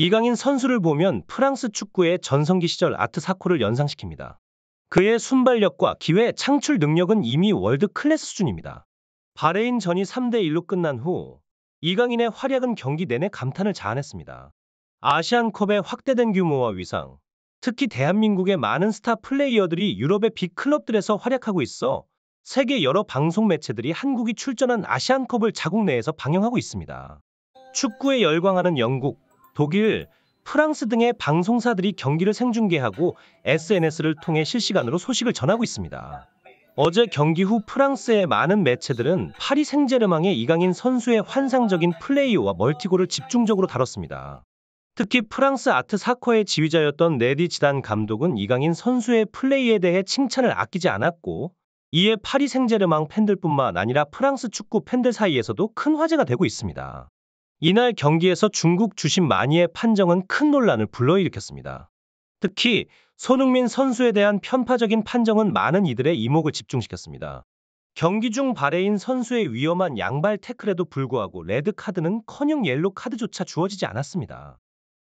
이강인 선수를 보면 프랑스 축구의 전성기 시절 아트 사코를 연상시킵니다. 그의 순발력과 기회 창출 능력은 이미 월드 클래스 수준입니다. 바레인전이 3대1로 끝난 후 이강인의 활약은 경기 내내 감탄을 자아냈습니다. 아시안컵의 확대된 규모와 위상, 특히 대한민국의 많은 스타 플레이어들이 유럽의 빅클럽들에서 활약하고 있어 세계 여러 방송 매체들이 한국이 출전한 아시안컵을 자국 내에서 방영하고 있습니다. 축구에 열광하는 영국, 독일, 프랑스 등의 방송사들이 경기를 생중계하고 SNS를 통해 실시간으로 소식을 전하고 있습니다. 어제 경기 후 프랑스의 많은 매체들은 파리 생제르맹의 이강인 선수의 환상적인 플레이와 멀티골을 집중적으로 다뤘습니다. 특히 프랑스 아트 사커의 지휘자였던 네디 지단 감독은 이강인 선수의 플레이에 대해 칭찬을 아끼지 않았고, 이에 파리 생제르맹 팬들뿐만 아니라 프랑스 축구 팬들 사이에서도 큰 화제가 되고 있습니다. 이날 경기에서 중국 주심 마니의 판정은 큰 논란을 불러일으켰습니다. 특히 손흥민 선수에 대한 편파적인 판정은 많은 이들의 이목을 집중시켰습니다. 경기 중 바레인 선수의 위험한 양발 태클에도 불구하고 레드카드는커녕 옐로 카드조차 주어지지 않았습니다.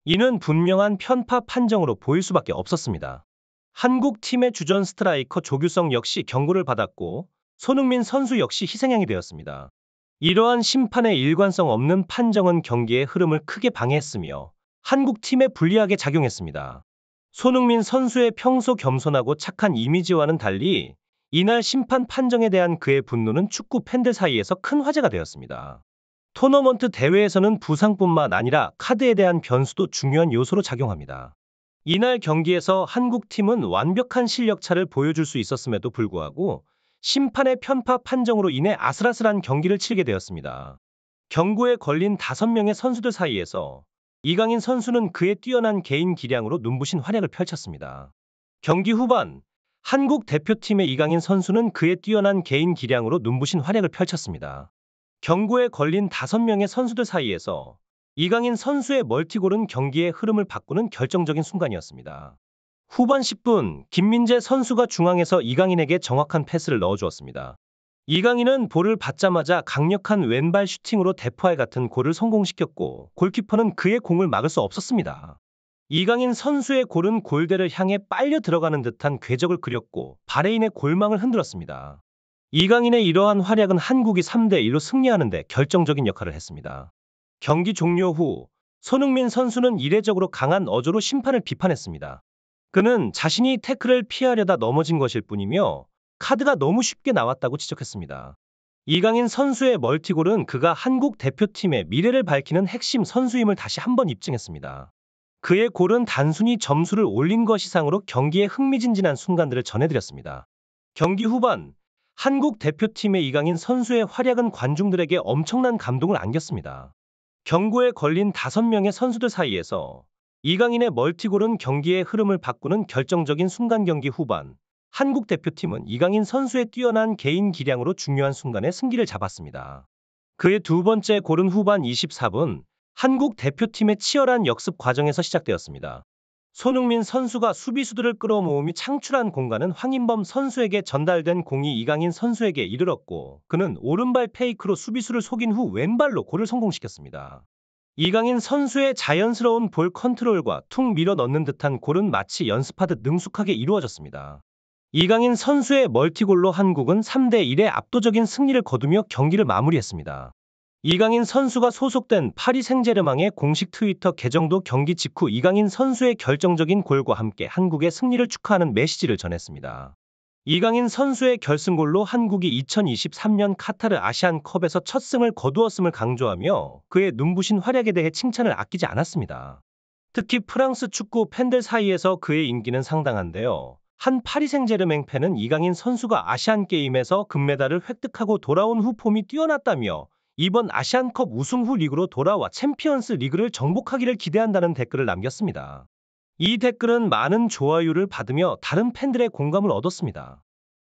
이는 분명한 편파 판정으로 보일 수밖에 없었습니다. 한국 팀의 주전 스트라이커 조규성 역시 경고를 받았고, 손흥민 선수 역시 희생양이 되었습니다. 이러한 심판의 일관성 없는 판정은 경기의 흐름을 크게 방해했으며 한국 팀에 불리하게 작용했습니다. 손흥민 선수의 평소 겸손하고 착한 이미지와는 달리 이날 심판 판정에 대한 그의 분노는 축구 팬들 사이에서 큰 화제가 되었습니다. 토너먼트 대회에서는 부상뿐만 아니라 카드에 대한 변수도 중요한 요소로 작용합니다. 이날 경기에서 한국 팀은 완벽한 실력차를 보여줄 수 있었음에도 불구하고 심판의 편파 판정으로 인해 아슬아슬한 경기를 치르게 되었습니다. 경고에 걸린 5명의 선수들 사이에서 이강인 선수는 그의 뛰어난 개인 기량으로 눈부신 활약을 펼쳤습니다. 경기 후반, 한국 대표팀의 이강인 선수는 그의 뛰어난 개인 기량으로 눈부신 활약을 펼쳤습니다. 경고에 걸린 5명의 선수들 사이에서 이강인 선수의 멀티골은 경기의 흐름을 바꾸는 결정적인 순간이었습니다. 후반 10분, 김민재 선수가 중앙에서 이강인에게 정확한 패스를 넣어주었습니다. 이강인은 볼을 받자마자 강력한 왼발 슈팅으로 대포알 같은 골을 성공시켰고, 골키퍼는 그의 공을 막을 수 없었습니다. 이강인 선수의 골은 골대를 향해 빨려 들어가는 듯한 궤적을 그렸고 바레인의 골망을 흔들었습니다. 이강인의 이러한 활약은 한국이 3대1로 승리하는 데 결정적인 역할을 했습니다. 경기 종료 후 손흥민 선수는 이례적으로 강한 어조로 심판을 비판했습니다. 그는 자신이 태클을 피하려다 넘어진 것일 뿐이며 카드가 너무 쉽게 나왔다고 지적했습니다. 이강인 선수의 멀티골은 그가 한국 대표팀의 미래를 밝히는 핵심 선수임을 다시 한번 입증했습니다. 그의 골은 단순히 점수를 올린 것 이상으로 경기의 흥미진진한 순간들을 전해드렸습니다. 경기 후반, 한국 대표팀의 이강인 선수의 활약은 관중들에게 엄청난 감동을 안겼습니다. 경고에 걸린 5명의 선수들 사이에서 이강인의 멀티골은 경기의 흐름을 바꾸는 결정적인 순간. 경기 후반, 한국 대표팀은 이강인 선수의 뛰어난 개인 기량으로 중요한 순간에 승기를 잡았습니다. 그의 두 번째 골은 후반 24분, 한국 대표팀의 치열한 역습 과정에서 시작되었습니다. 손흥민 선수가 수비수들을 끌어모으며 창출한 공간은 황인범 선수에게 전달된 공이 이강인 선수에게 이르렀고, 그는 오른발 페이크로 수비수를 속인 후 왼발로 골을 성공시켰습니다. 이강인 선수의 자연스러운 볼 컨트롤과 툭 밀어 넣는 듯한 골은 마치 연습하듯 능숙하게 이루어졌습니다. 이강인 선수의 멀티골로 한국은 3대1의 압도적인 승리를 거두며 경기를 마무리했습니다. 이강인 선수가 소속된 파리 생제르맹의 공식 트위터 계정도 경기 직후 이강인 선수의 결정적인 골과 함께 한국의 승리를 축하하는 메시지를 전했습니다. 이강인 선수의 결승골로 한국이 2023년 카타르 아시안컵에서 첫 승을 거두었음을 강조하며 그의 눈부신 활약에 대해 칭찬을 아끼지 않았습니다. 특히 프랑스 축구 팬들 사이에서 그의 인기는 상당한데요. 한 파리 생제르맹 팬은 이강인 선수가 아시안게임에서 금메달을 획득하고 돌아온 후 폼이 뛰어났다며 이번 아시안컵 우승 후 리그로 돌아와 챔피언스 리그를 정복하기를 기대한다는 댓글을 남겼습니다. 이 댓글은 많은 좋아요를 받으며 다른 팬들의 공감을 얻었습니다.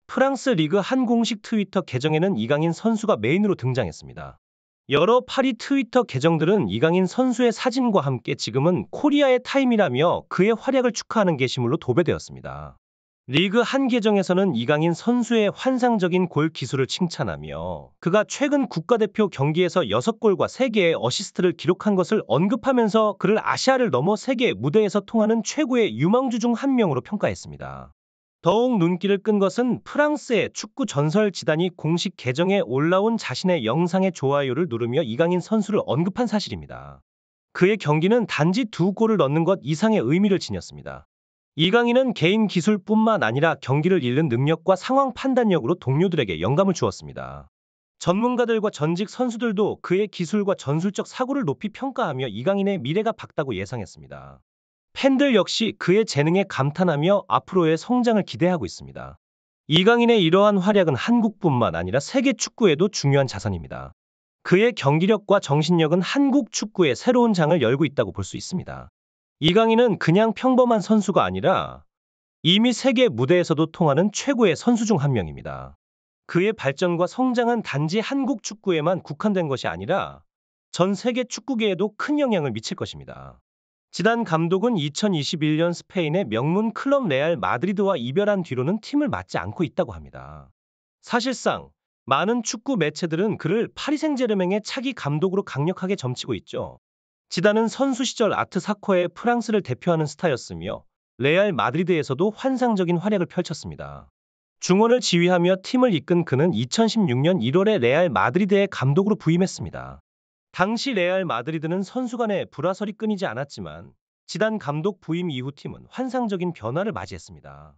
프랑스 리그 한 공식 트위터 계정에는 이강인 선수가 메인으로 등장했습니다. 여러 파리 트위터 계정들은 이강인 선수의 사진과 함께 지금은 코리아의 타임이라며 그의 활약을 축하하는 게시물로 도배되었습니다. 리그 한 계정에서는 이강인 선수의 환상적인 골 기술을 칭찬하며 그가 최근 국가대표 경기에서 6골과 3개의 어시스트를 기록한 것을 언급하면서 그를 아시아를 넘어 세계 무대에서 통하는 최고의 유망주 중 한 명으로 평가했습니다. 더욱 눈길을 끈 것은 프랑스의 축구 전설 지단이 공식 계정에 올라온 자신의 영상의 좋아요를 누르며 이강인 선수를 언급한 사실입니다. 그의 경기는 단지 2골을 넣는 것 이상의 의미를 지녔습니다. 이강인은 개인 기술뿐만 아니라 경기를 읽는 능력과 상황 판단력으로 동료들에게 영감을 주었습니다. 전문가들과 전직 선수들도 그의 기술과 전술적 사고를 높이 평가하며 이강인의 미래가 밝다고 예상했습니다. 팬들 역시 그의 재능에 감탄하며 앞으로의 성장을 기대하고 있습니다. 이강인의 이러한 활약은 한국뿐만 아니라 세계 축구에도 중요한 자산입니다. 그의 경기력과 정신력은 한국 축구의 새로운 장을 열고 있다고 볼 수 있습니다. 이강인은 그냥 평범한 선수가 아니라 이미 세계 무대에서도 통하는 최고의 선수 중 한 명입니다. 그의 발전과 성장은 단지 한국 축구에만 국한된 것이 아니라 전 세계 축구계에도 큰 영향을 미칠 것입니다. 지단 감독은 2021년 스페인의 명문 클럽 레알 마드리드와 이별한 뒤로는 팀을 맡지 않고 있다고 합니다. 사실상 많은 축구 매체들은 그를 파리 생제르맹의 차기 감독으로 강력하게 점치고 있죠. 지단은 선수 시절 아트 사코의 프랑스를 대표하는 스타였으며 레알 마드리드에서도 환상적인 활약을 펼쳤습니다. 중원을 지휘하며 팀을 이끈 그는 2016년 1월에 레알 마드리드의 감독으로 부임했습니다. 당시 레알 마드리드는 선수 간의 불화설이 끊이지 않았지만 지단 감독 부임 이후 팀은 환상적인 변화를 맞이했습니다.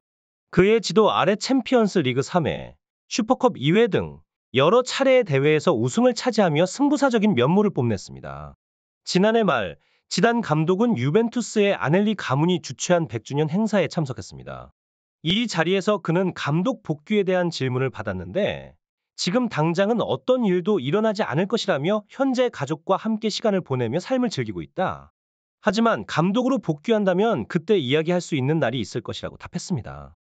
그의 지도 아래 챔피언스 리그 3회, 슈퍼컵 2회 등 여러 차례의 대회에서 우승을 차지하며 승부사적인 면모를 뽐냈습니다. 지난해 말 지단 감독은 유벤투스의 아넬리 가문이 주최한 100주년 행사에 참석했습니다. 이 자리에서 그는 감독 복귀에 대한 질문을 받았는데 지금 당장은 어떤 일도 일어나지 않을 것이라며 현재 가족과 함께 시간을 보내며 삶을 즐기고 있다. 하지만 감독으로 복귀한다면 그때 이야기할 수 있는 날이 있을 것이라고 답했습니다.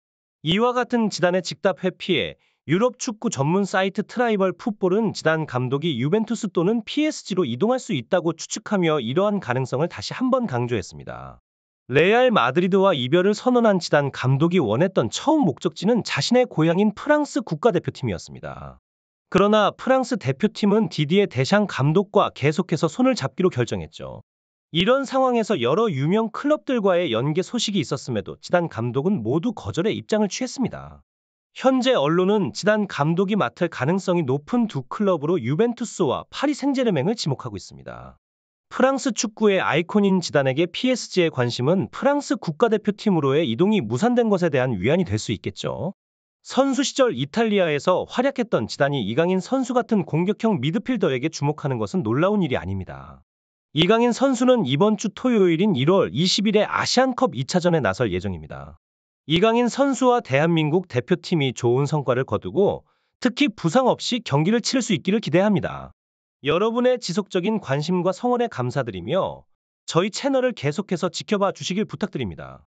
이와 같은 지단의 즉답 회피에 유럽 축구 전문 사이트 트라이벌 풋볼은 지단 감독이 유벤투스 또는 PSG로 이동할 수 있다고 추측하며 이러한 가능성을 다시 한번 강조했습니다. 레알 마드리드와 이별을 선언한 지단 감독이 원했던 처음 목적지는 자신의 고향인 프랑스 국가대표팀이었습니다. 그러나 프랑스 대표팀은 디디에 데샹 감독과 계속해서 손을 잡기로 결정했죠. 이런 상황에서 여러 유명 클럽들과의 연계 소식이 있었음에도 지단 감독은 모두 거절의 입장을 취했습니다. 현재 언론은 지단 감독이 맡을 가능성이 높은 두 클럽으로 유벤투스와 파리 생제르맹을 지목하고 있습니다. 프랑스 축구의 아이콘인 지단에게 PSG의 관심은 프랑스 국가대표팀으로의 이동이 무산된 것에 대한 위안이 될 수 있겠죠. 선수 시절 이탈리아에서 활약했던 지단이 이강인 선수 같은 공격형 미드필더에게 주목하는 것은 놀라운 일이 아닙니다. 이강인 선수는 이번 주 토요일인 1월 20일에 아시안컵 2차전에 나설 예정입니다. 이강인 선수와 대한민국 대표팀이 좋은 성과를 거두고 특히 부상 없이 경기를 치를 수 있기를 기대합니다. 여러분의 지속적인 관심과 성원에 감사드리며 저희 채널을 계속해서 지켜봐 주시길 부탁드립니다.